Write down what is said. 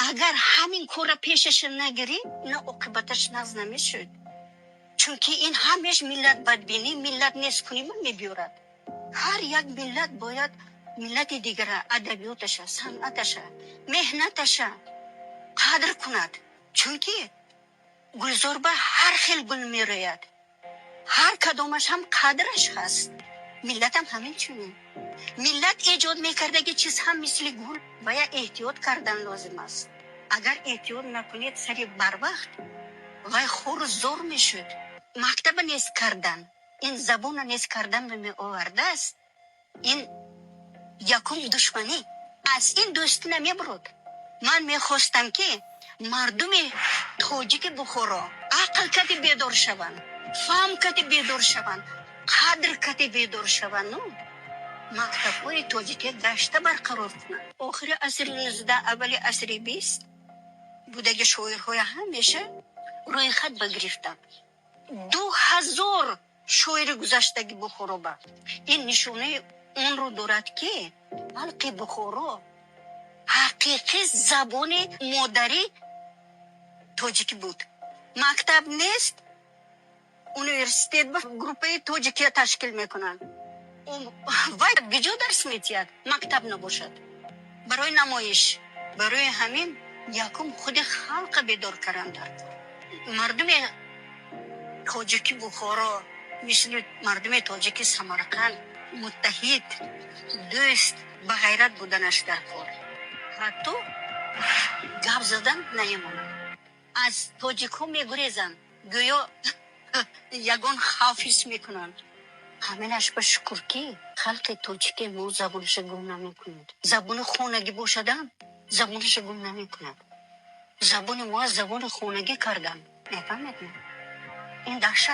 اگر همین کار پیشش نگیری نه عاقبتش ناز نمیشد. چونکه این همیش ملت بدبینی، ملت نیست کنی میبیورد. هر یک ملت باید ملت دیگر ادبیاتش، صنعتش، مهنتش قدر کند. چونکه گلزاربه هر خیل گل میروید، هر کدامش هم قدرش هست. ملت هم همین چونه. ملت ایجاد میکرده چیز هم مثل گل باید احتیاط کردن لازم است. اگر احتیاط نکنید سری بر وقت وای خور زور میشد. مکتب نیست کردن، این زبون نیست کردن به می آورده است. این یکم دشمنی از این دوست نمیبرد. من میخواستم که مردم تاجیک بخورا عقل کتی بیدار شوند، فهم کتی بیدار شوند، قدر کتی بیدار شوند. مکتب های تاجیک گشته برقرار کنند. آخر عصر 19 اول عصر 20 بودگی شاعرهای همیشه روی خط بگرفتند. 2000 شاعر گذشتگی بخورا. این نشونه اون رو دارد که خلق بخورا حقیقی زبان مادری تاجیکی بود. مکتب نیست، اونیورسیتت با گروپه تاجیکی تشکیل میکنن. باید بجا درس میتید، مکتب نباشد برای نمایش. برای همین یکم خود خلق بیدار کردن. مردم تاجیکی بخارا مثل مردم تاجیکی سمرقند متحد، دوست، به غیرت بودنش در کار. حتی گپ زدن نیمونن. از تاجیک ها میگریزن، گویا یگان خوفیس میکنن. همینش به شکر که خلق تاجیکی ما زبانش گم نمیکند. زبان خانگی باشدم زبانش گم نمیکند. زبان ما زبان خانگی کردن. نفهمید؟ این دهشت